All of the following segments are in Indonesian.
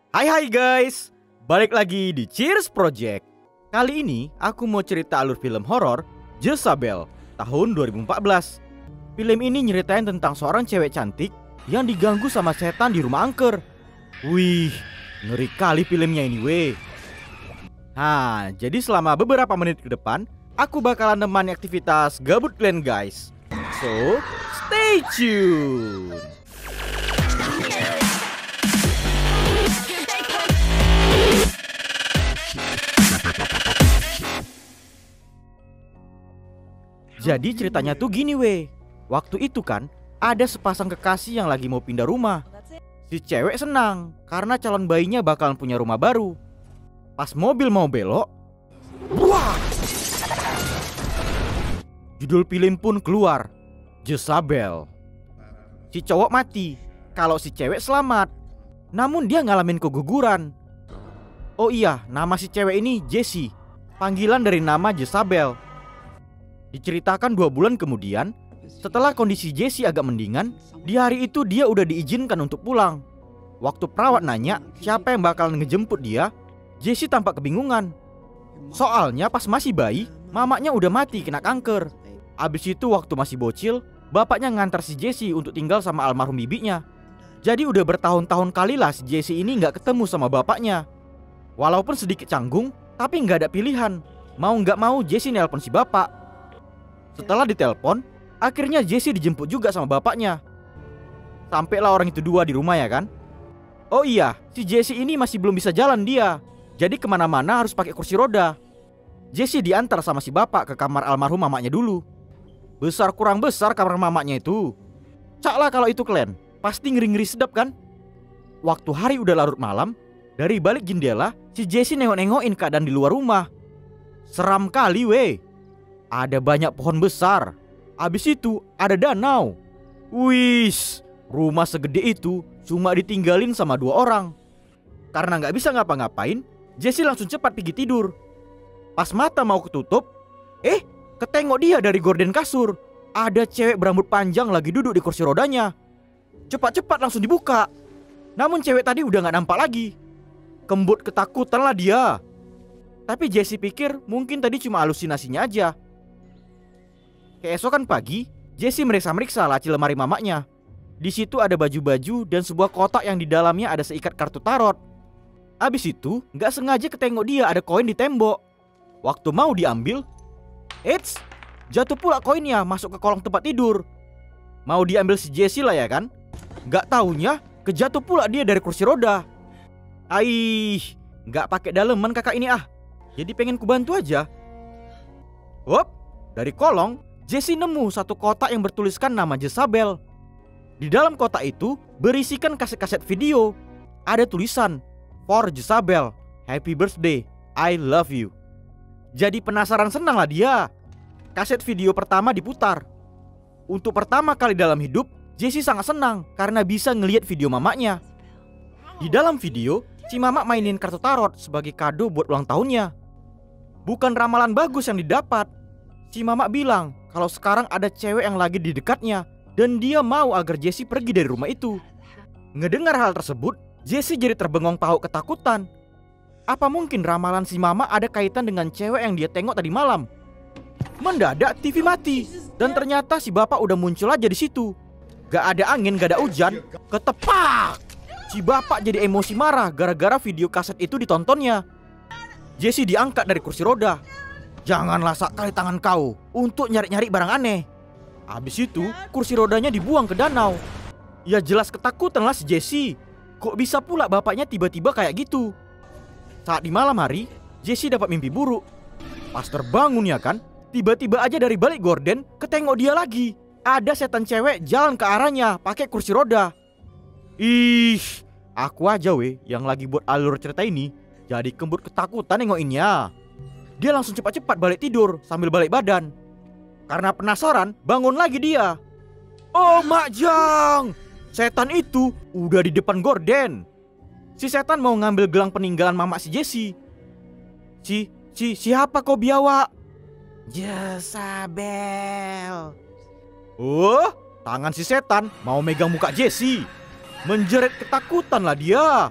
Hai guys, balik lagi di Cheers Project. Kali ini aku mau cerita alur film horor Jezabel tahun 2014. Film ini nyeritain tentang seorang cewek cantik yang diganggu sama setan di rumah angker. Wih, ngeri kali filmnya ini weh. Nah, jadi selama beberapa menit ke depan aku bakalan nemani aktivitas gabut kalian guys. So, stay tuned. Jadi ceritanya tuh gini weh. Waktu itu kan ada sepasang kekasih yang lagi mau pindah rumah. Si cewek senang karena calon bayinya bakalan punya rumah baru. Pas mobil mau belok, wah! Judul film pun keluar, Jezabel. Si cowok mati, kalau si cewek selamat. Namun dia ngalamin keguguran. Oh iya, nama si cewek ini Jessie, panggilan dari nama Jezabel. Diceritakan 2 bulan kemudian, setelah kondisi Jessie agak mendingan, di hari itu dia udah diizinkan untuk pulang. Waktu perawat nanya siapa yang bakalan ngejemput dia, Jessie tampak kebingungan. Soalnya pas masih bayi, mamanya udah mati kena kanker. Abis itu waktu masih bocil, bapaknya ngantar si Jessie untuk tinggal sama almarhum bibinya. Jadi udah bertahun-tahun kali lah si Jessie ini gak ketemu sama bapaknya. Walaupun sedikit canggung, tapi gak ada pilihan. Mau gak mau Jessie nelpon si bapak. Setelah ditelepon, akhirnya Jessie dijemput juga sama bapaknya. Sampailah orang itu 2 di rumah ya kan. Oh iya, si Jessie ini masih belum bisa jalan dia. Jadi kemana-mana harus pakai kursi roda. Jessie diantar sama si bapak ke kamar almarhum mamanya dulu. Besar kurang besar kamar mamanya itu. Cak lah kalau itu kalian, pasti ngeri-ngeri sedap kan. Waktu hari udah larut malam, dari balik jendela si Jessie nengok-nengokin keadaan di luar rumah. Seram kali weh. Ada banyak pohon besar. Abis itu ada danau. Wis, rumah segede itu cuma ditinggalin sama 2 orang. Karena gak bisa ngapa-ngapain, Jessie langsung cepat pergi tidur. Pas mata mau ketutup, ketengok dia dari gorden kasur. Ada cewek berambut panjang lagi duduk di kursi rodanya. Cepat-cepat langsung dibuka. Namun cewek tadi udah gak nampak lagi. Kembut ketakutan lah dia. Tapi Jessie pikir mungkin tadi cuma halusinasinya aja. Keesokan pagi, Jessie meriksa-meriksa laci lemari mamanya. Di situ ada baju-baju dan sebuah kotak yang di dalamnya ada seikat kartu tarot. Abis itu, gak sengaja ketengok dia ada koin di tembok. Waktu mau diambil, eits, jatuh pula koinnya masuk ke kolong tempat tidur. Mau diambil si Jessie lah ya kan. Gak taunya, kejatuh pula dia dari kursi roda. Aih, gak pakai daleman kakak ini ah. Jadi pengen kubantu aja. Hop, dari kolong Jessie nemu satu kotak yang bertuliskan nama Jezabel. Di dalam kotak itu berisikan kaset-kaset video. Ada tulisan, "For Jezabel, Happy Birthday, I love you." Jadi penasaran senang lah dia. Kaset video pertama diputar. Untuk pertama kali dalam hidup, Jessie sangat senang karena bisa ngelihat video mamanya. Di dalam video, si mama mainin kartu tarot sebagai kado buat ulang tahunnya. Bukan ramalan bagus yang didapat. Si mama bilang kalau sekarang ada cewek yang lagi di dekatnya dan dia mau agar Jessie pergi dari rumah itu. Ngedengar hal tersebut, Jessie jadi terbengong pauk ketakutan. Apa mungkin ramalan si mama ada kaitan dengan cewek yang dia tengok tadi malam? Mendadak TV mati dan ternyata si bapak udah muncul aja di situ. Gak ada angin, gak ada hujan, ketepak. Si bapak jadi emosi marah gara-gara video kaset itu ditontonnya. Jessie diangkat dari kursi roda. Janganlah sekali tangan kau untuk nyari-nyari barang aneh. Habis itu kursi rodanya dibuang ke danau. Ya jelas ketakutan lah si Jessie. Kok bisa pula bapaknya tiba-tiba kayak gitu? Saat di malam hari, Jessie dapat mimpi buruk. Pas terbangun ya kan, tiba-tiba aja dari balik gorden ketengok dia lagi. Ada setan cewek jalan ke arahnya pakai kursi roda. Ih, aku aja weh yang lagi buat alur cerita ini jadi kembut ketakutan nengokinnya. Dia langsung cepat-cepat balik tidur sambil balik badan. Karena penasaran, bangun lagi dia. Oh Mak Jang, setan itu udah di depan gorden. Si setan mau ngambil gelang peninggalan mama si Jessie. Siapa kau biawak? Jezabel. Oh, tangan si setan mau megang muka Jessie. Menjerit ketakutan lah dia.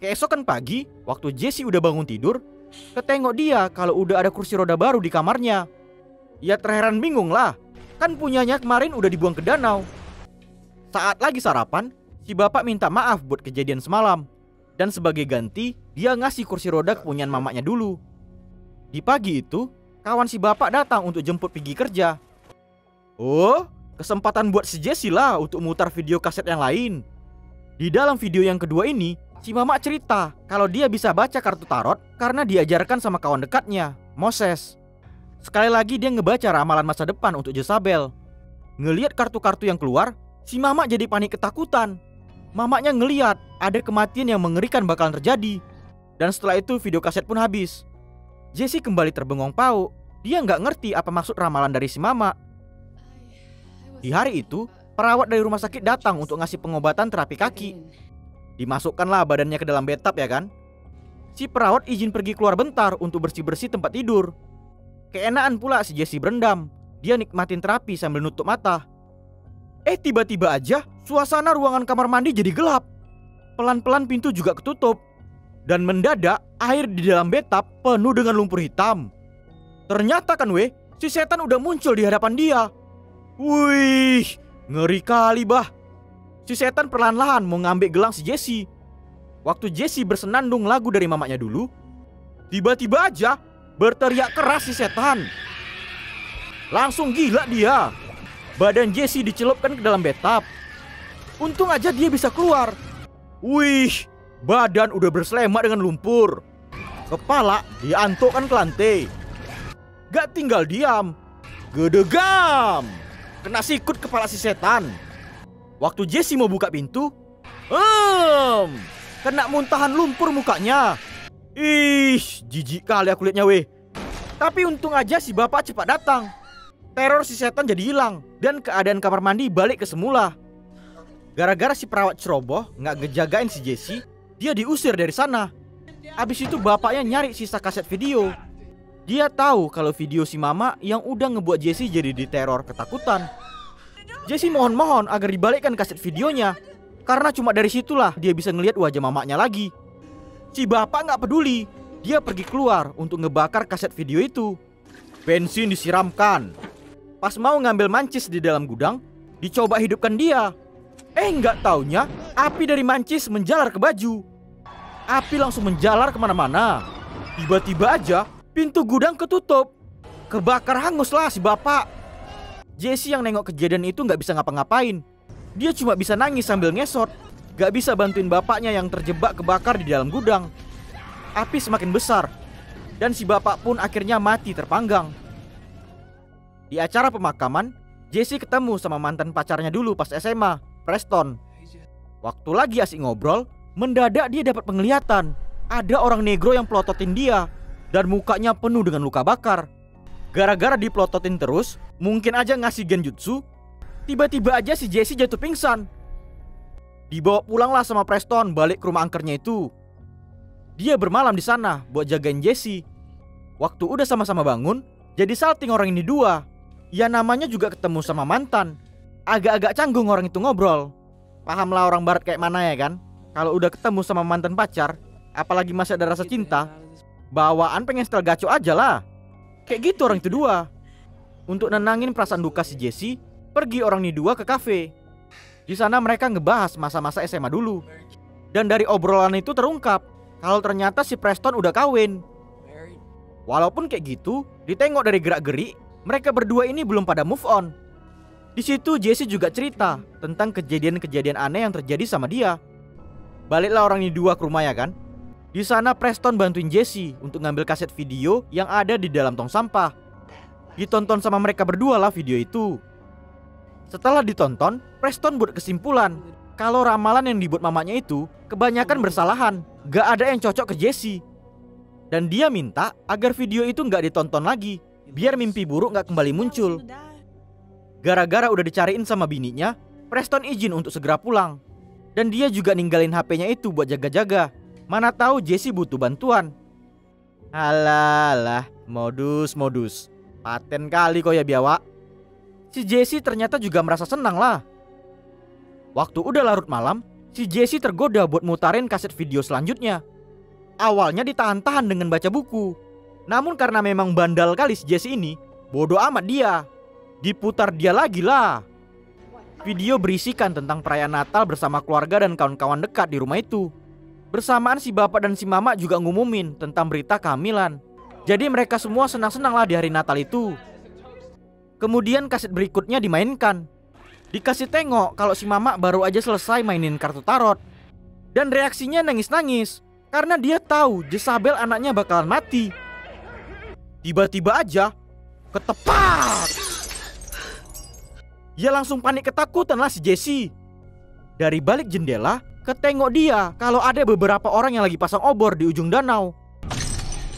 Keesokan pagi, waktu Jessie udah bangun tidur, ketengok dia kalau udah ada kursi roda baru di kamarnya. Ya terheran bingung lah, kan punyanya kemarin udah dibuang ke danau. Saat lagi sarapan, si bapak minta maaf buat kejadian semalam. Dan sebagai ganti, dia ngasih kursi roda kepunyaan mamanya dulu. Di pagi itu, kawan si bapak datang untuk jemput pergi kerja. Oh, kesempatan buat si Jessie lah untuk mutar video kaset yang lain. Di dalam video yang kedua ini, si mama cerita kalau dia bisa baca kartu tarot karena diajarkan sama kawan dekatnya, Moses. Sekali lagi dia ngebaca ramalan masa depan untuk Jezabel. Ngelihat kartu-kartu yang keluar, si mama jadi panik ketakutan. Mamanya ngeliat ada kematian yang mengerikan bakalan terjadi. Dan setelah itu video kaset pun habis. Jessie kembali terbengong pauk. Dia nggak ngerti apa maksud ramalan dari si mama. Di hari itu, perawat dari rumah sakit datang untuk ngasih pengobatan terapi kaki. Dimasukkanlah badannya ke dalam bathtub ya kan. Si perawat izin pergi keluar bentar untuk bersih-bersih tempat tidur. Keenaan pula si Jessie berendam. Dia nikmatin terapi sambil nutup mata. Tiba-tiba aja suasana ruangan kamar mandi jadi gelap. Pelan-pelan pintu juga ketutup. Dan mendadak air di dalam bathtub penuh dengan lumpur hitam. Ternyata kan si setan udah muncul di hadapan dia. Wih, ngeri kali bah. Si setan perlahan-lahan mau ngambil gelang si Jessie. Waktu Jessie bersenandung lagu dari mamanya dulu, tiba-tiba aja berteriak keras si setan. Langsung gila dia. Badan Jessie dicelupkan ke dalam bathtub. Untung aja dia bisa keluar. Wih, badan udah berselemak dengan lumpur. Kepala diantukkan ke lantai. Gak tinggal diam, gedegam. Kena sikut kepala si setan. Waktu Jessie mau buka pintu, kena muntahan lumpur mukanya. Ih, jijik kali aku liatnya Tapi untung aja si bapak cepat datang. Teror si setan jadi hilang dan keadaan kamar mandi balik ke semula. Gara-gara si perawat ceroboh nggak ngejagain si Jessie, dia diusir dari sana. Abis itu bapaknya nyari sisa kaset video. Dia tahu kalau video si mama yang udah ngebuat Jessie jadi diteror ketakutan. Jessie mohon-mohon agar dibalikkan kaset videonya, karena cuma dari situlah dia bisa ngelihat wajah mamanya lagi. Si bapak nggak peduli, dia pergi keluar untuk ngebakar kaset video itu. Bensin disiramkan. Pas mau ngambil mancis di dalam gudang, dicoba hidupkan dia. Nggak taunya api dari mancis menjalar ke baju. Api langsung menjalar kemana-mana. Tiba-tiba aja pintu gudang ketutup. Kebakar hanguslah si bapak. Jessie yang nengok kejadian itu nggak bisa ngapa-ngapain. Dia cuma bisa nangis sambil ngesot. Gak bisa bantuin bapaknya yang terjebak kebakar di dalam gudang. Api semakin besar dan si bapak pun akhirnya mati terpanggang. Di acara pemakaman, Jessie ketemu sama mantan pacarnya dulu pas SMA, Preston. Waktu lagi asik ngobrol, mendadak dia dapat penglihatan. Ada orang negro yang pelototin dia dan mukanya penuh dengan luka bakar. Gara-gara dipelototin terus, mungkin aja ngasih genjutsu, tiba-tiba aja si Jessie jatuh pingsan. Dibawa pulanglah sama Preston balik ke rumah angkernya itu. Dia bermalam di sana buat jagain Jessie. Waktu udah sama-sama bangun, jadi salting orang ini dua. Ya namanya juga ketemu sama mantan. Agak-agak canggung orang itu ngobrol. Pahamlah orang barat kayak mana ya kan. Kalau udah ketemu sama mantan pacar, apalagi masih ada rasa cinta, bawaan pengen setel gaco aja lah. Kayak gitu orang itu dua. Untuk nenangin perasaan duka si Jessie, pergi orang ini dua ke kafe. Di sana mereka ngebahas masa-masa SMA dulu. Dan dari obrolan itu terungkap kalau ternyata si Preston udah kawin. Walaupun kayak gitu, ditengok dari gerak-gerik, mereka berdua ini belum pada move on. Di situ Jessie juga cerita tentang kejadian-kejadian aneh yang terjadi sama dia. Baliklah orang ini dua ke rumah ya kan. Di sana Preston bantuin Jessie untuk ngambil kaset video yang ada di dalam tong sampah. Ditonton sama mereka berdua lah video itu. Setelah ditonton, Preston buat kesimpulan kalau ramalan yang dibuat mamanya itu kebanyakan bersalahan, gak ada yang cocok ke Jessie. Dan dia minta agar video itu gak ditonton lagi, biar mimpi buruk gak kembali muncul. Gara-gara udah dicariin sama bininya, Preston izin untuk segera pulang. Dan dia juga ninggalin HP-nya itu buat jaga-jaga. Mana tahu Jessie butuh bantuan. Alah, modus. Paten kali kau ya biawak. Si Jessie ternyata juga merasa senang lah. Waktu udah larut malam, si Jesse tergoda buat mutarin kaset video selanjutnya. Awalnya ditahan-tahan dengan baca buku. Namun karena memang bandal kali si Jesse ini, bodoh amat dia. Diputar dia lagi lah. Video berisikan tentang perayaan Natal bersama keluarga dan kawan-kawan dekat di rumah itu. Bersamaan si bapak dan si mama juga ngumumin tentang berita kehamilan. Jadi mereka semua senang-senang lah di hari Natal itu. Kemudian kaset berikutnya dimainkan. Dikasih tengok kalau si mama baru aja selesai mainin kartu tarot. Dan reaksinya nangis-nangis karena dia tahu Jezabel anaknya bakalan mati. Tiba-tiba aja ketepak. Dia langsung panik ketakutan lah si Jesse. Dari balik jendela ketengok dia kalau ada beberapa orang yang lagi pasang obor di ujung danau.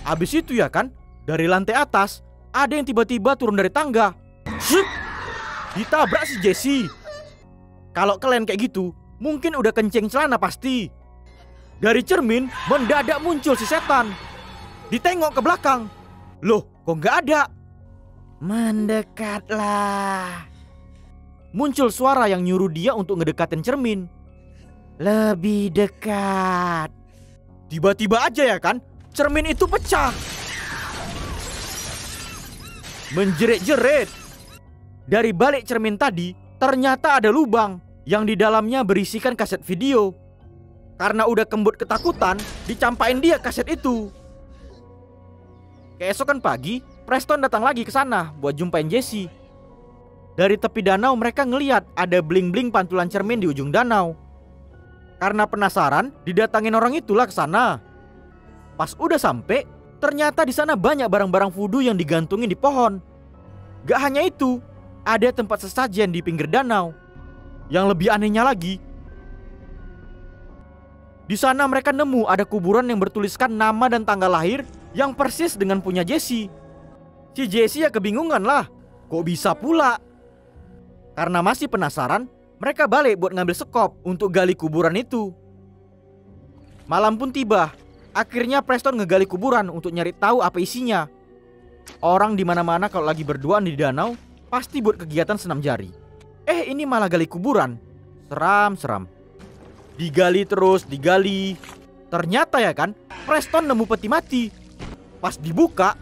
Abis itu ya kan, dari lantai atas ada yang tiba-tiba turun dari tangga. Shup! Ditabrak si Jesse. Kalau kalian kayak gitu, mungkin udah kencing celana pasti. Dari cermin mendadak muncul si setan. Ditengok ke belakang. Loh, kok nggak ada? Mendekatlah. Muncul suara yang nyuruh dia untuk ngedekatin cermin. Lebih dekat. Tiba-tiba aja ya kan, cermin itu pecah. Menjerit-jerit. Dari balik cermin tadi, ternyata ada lubang yang di dalamnya berisikan kaset video. Karena udah kembut ketakutan, dicampain dia kaset itu. Keesokan pagi, Preston datang lagi ke sana buat jumpain Jesse. Dari tepi danau mereka ngeliat ada bling-bling pantulan cermin di ujung danau. Karena penasaran, didatangin orang itulah ke sana. Pas udah sampai, ternyata di sana banyak barang-barang voodoo yang digantungin di pohon. Gak hanya itu, ada tempat sesajen di pinggir danau. Yang lebih anehnya lagi, di sana mereka nemu ada kuburan yang bertuliskan nama dan tanggal lahir yang persis dengan punya Jesse. Si Jesse ya kebingungan lah, kok bisa pula? Karena masih penasaran, mereka balik buat ngambil sekop untuk gali kuburan itu. Malam pun tiba. Akhirnya Preston ngegali kuburan untuk nyari tahu apa isinya. Orang di mana-mana kalau lagi berduaan di danau pasti buat kegiatan senam jari. Ini malah gali kuburan. Seram. Digali terus, digali. Ternyata ya kan, Preston nemu peti mati. Pas dibuka,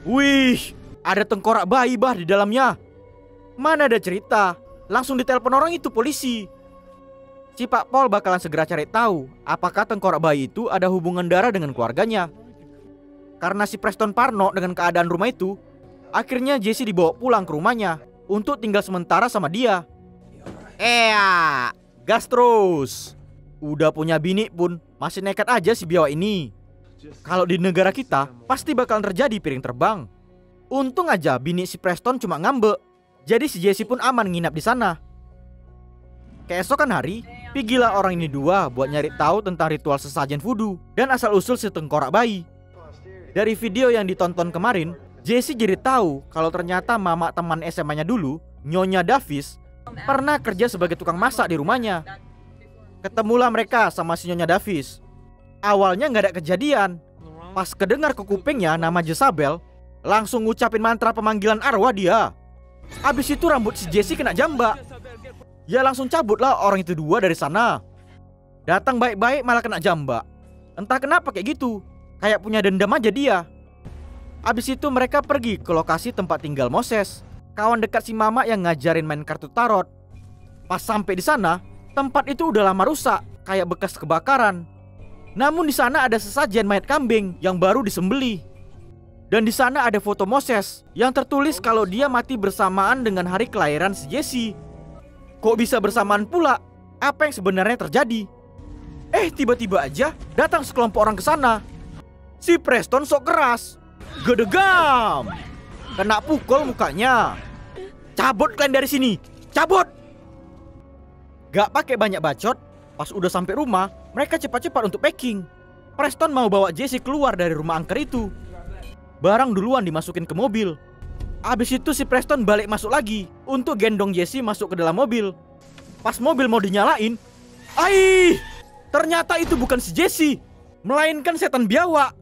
wih, ada tengkorak bayi bah di dalamnya. Mana ada cerita, langsung ditelepon orang itu polisi. Si Pak Paul bakalan segera cari tahu apakah tengkorak bayi itu ada hubungan darah dengan keluarganya. Karena si Preston parno dengan keadaan rumah itu, akhirnya Jesse dibawa pulang ke rumahnya untuk tinggal sementara sama dia. Gas terus. Udah punya bini pun masih nekat aja si biawak ini. Kalau di negara kita pasti bakalan terjadi piring terbang. Untung aja bini si Preston cuma ngambek. Jadi si Jesse pun aman nginap di sana. Keesokan hari, pergilah orang ini dua buat nyari tahu tentang ritual sesajen voodoo dan asal-usul si tengkorak bayi. Dari video yang ditonton kemarin, Jesse jadi tahu kalau ternyata mama teman SMA-nya dulu, Nyonya Davis, pernah kerja sebagai tukang masak di rumahnya. Ketemulah mereka sama si Nyonya Davis. Awalnya nggak ada kejadian. Pas kedengar ke kupingnya nama Jezabel, langsung ngucapin mantra pemanggilan arwah dia. Abis itu rambut si Jesse kena jambak. Ya langsung cabut lah orang itu dua dari sana. Datang baik-baik malah kena jambak. Entah kenapa kayak gitu, kayak punya dendam aja dia. Abis itu mereka pergi ke lokasi tempat tinggal Moses, kawan dekat si mama yang ngajarin main kartu tarot. Pas sampai di sana, tempat itu udah lama rusak, kayak bekas kebakaran. Namun di sana ada sesajen mayat kambing yang baru disembelih. Dan di sana ada foto Moses yang tertulis kalau dia mati bersamaan dengan hari kelahiran si Jesse. Kok bisa bersamaan pula? Apa yang sebenarnya terjadi? Tiba-tiba aja datang sekelompok orang ke sana. Si Preston sok keras, gedegam, kena pukul mukanya. Cabut kalian dari sini, cabut! Gak pakai banyak bacot. Pas udah sampai rumah, mereka cepat-cepat untuk packing. Preston mau bawa Jesse keluar dari rumah angker itu. Barang duluan dimasukin ke mobil. Abis itu si Preston balik masuk lagi untuk gendong Jesse masuk ke dalam mobil. Pas mobil mau dinyalain, ternyata itu bukan si Jesse, melainkan setan biawak.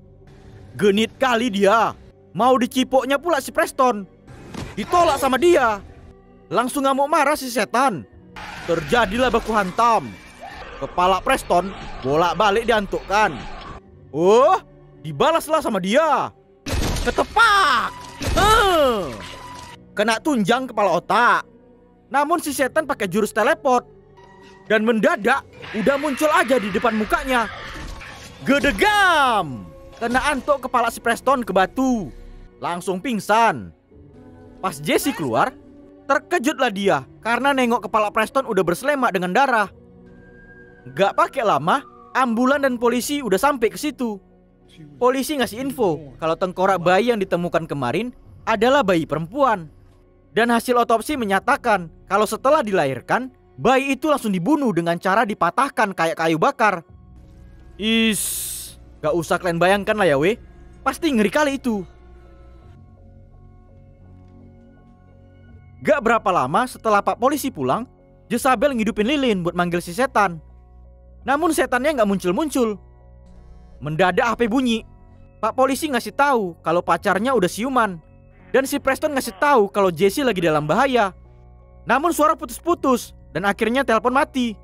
Genit kali dia. Mau dicipoknya pula si Preston. Ditolak sama dia. Langsung ngamuk marah si setan. Terjadilah baku hantam. Kepala Preston bolak-balik diantukkan. Oh, dibalaslah sama dia. Ketepak. Kena tunjang kepala otak. Namun si setan pakai jurus teleport. Dan mendadak udah muncul aja di depan mukanya. Gedegam. Kena antuk kepala si Preston ke batu. Langsung pingsan. Pas Jesse keluar, terkejutlah dia karena nengok kepala Preston udah berselemak dengan darah. Gak pakai lama, ambulan dan polisi udah sampai ke situ. Polisi ngasih info kalau tengkorak bayi yang ditemukan kemarin adalah bayi perempuan. Dan hasil otopsi menyatakan kalau setelah dilahirkan, bayi itu langsung dibunuh dengan cara dipatahkan kayak kayu bakar. Gak usah kalian bayangkan lah ya weh. Pasti ngeri kali itu. Gak berapa lama setelah Pak Polisi pulang, Jezabel ngidupin lilin buat manggil si setan. Namun setannya gak muncul-muncul. Mendadak HP bunyi. Pak Polisi ngasih tahu kalau pacarnya udah siuman. Dan si Preston ngasih tahu kalau Jesse lagi dalam bahaya. Namun suara putus-putus dan akhirnya telepon mati.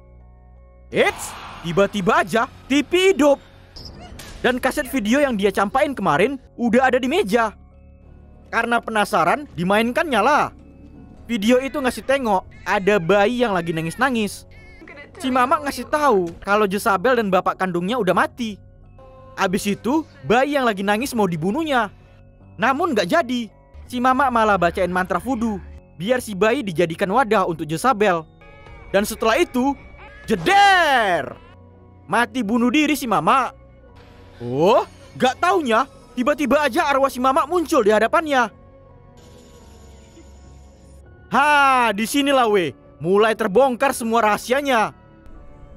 Tiba-tiba aja TV hidup. Dan kaset video yang dia campain kemarin udah ada di meja. Karena penasaran, dimainkannya lah. Video itu ngasih tengok ada bayi yang lagi nangis-nangis. Si mama ngasih tahu kalau Jezabel dan bapak kandungnya udah mati. Abis itu bayi yang lagi nangis mau dibunuhnya. Namun gak jadi. Si mama malah bacain mantra voodoo biar si bayi dijadikan wadah untuk Jezabel. Dan setelah itu jeder, mati bunuh diri si mama. Oh, gak taunya tiba-tiba aja arwah si mama muncul di hadapannya. Disinilah weh, mulai terbongkar semua rahasianya.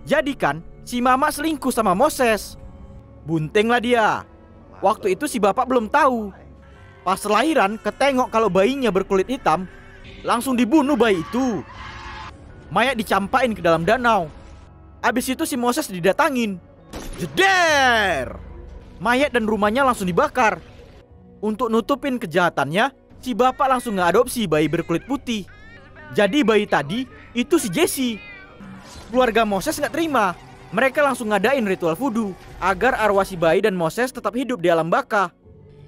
Jadi kan si mama selingkuh sama Moses. Bunting lah dia. Waktu itu si bapak belum tahu. Pas lahiran ketengok kalau bayinya berkulit hitam, langsung dibunuh bayi itu. Mayat dicampain ke dalam danau. Abis itu si Moses didatangin. Jeder! Mayat dan rumahnya langsung dibakar. Untuk nutupin kejahatannya, si bapak langsung ngeadopsi bayi berkulit putih. Jadi bayi tadi itu si Jesse. Keluarga Moses gak terima. Mereka langsung ngadain ritual voodoo agar arwah si bayi dan Moses tetap hidup di alam baka.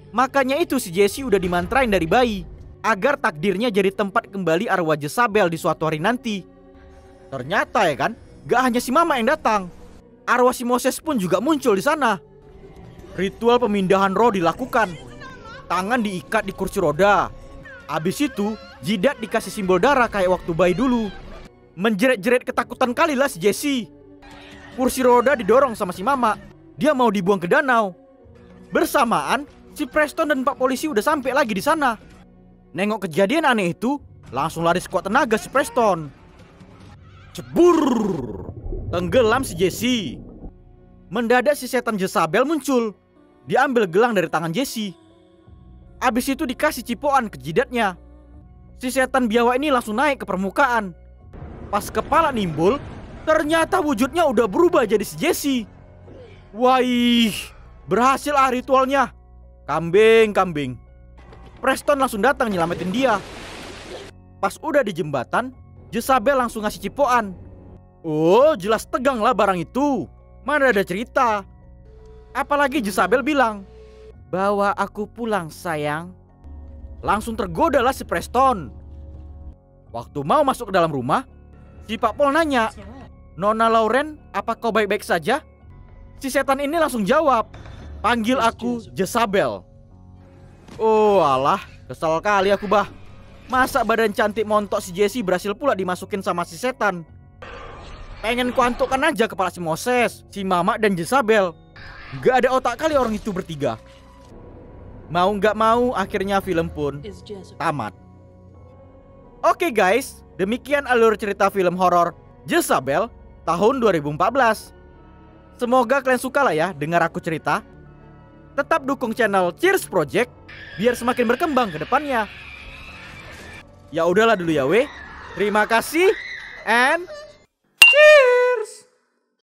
Makanya itu si Jesse udah dimantrain dari bayi agar takdirnya jadi tempat kembali arwah Jezabel di suatu hari nanti. Ternyata ya kan, gak hanya si mama yang datang. Arwah si Moses pun juga muncul di sana. Ritual pemindahan roh dilakukan. Tangan diikat di kursi roda. Abis itu jidat dikasih simbol darah kayak waktu bayi dulu. Menjerit-jerit ketakutan kali lah si Jesse. Kursi roda didorong sama si mama. Dia mau dibuang ke danau. Bersamaan si Preston dan Pak Polisi udah sampai lagi di sana. Nengok kejadian aneh itu, langsung lari sekuat tenaga si Preston. Cebur, tenggelam si Jesse. Mendadak si setan Jezabel muncul. Diambil gelang dari tangan Jesse. Abis itu dikasih cipokan ke jidatnya. Si setan biawa ini langsung naik ke permukaan. Pas kepala nimbul, ternyata wujudnya udah berubah jadi si Jesse. Wih, berhasil ritualnya. Kambing. Preston langsung datang nyelamatin dia. Pas udah di jembatan, Jezabel langsung ngasih cipokan. Oh, jelas tegang lah barang itu. Mana ada cerita. Apalagi Jezabel bilang, "Bawa aku pulang sayang." Langsung tergoda lah si Preston. Waktu mau masuk ke dalam rumah, si Pak Pol nanya, "Nona Lauren, apa kau baik-baik saja?" Si setan ini langsung jawab, "Panggil aku Jezabel." Oh alah, kesal kali aku bah. Masa badan cantik montok si Jesse berhasil pula dimasukin sama si setan. Pengen kuantukkan aja kepala si Moses, si Mama dan Jezabel. Gak ada otak kali orang itu bertiga. Mau gak mau akhirnya film pun tamat. Oke guys, demikian alur cerita film horor Jezabel tahun 2014. Semoga kalian suka lah ya dengar aku cerita. Tetap dukung channel Cheers Project biar semakin berkembang ke depannya. Ya udahlah dulu ya weh. Terima kasih and cheers.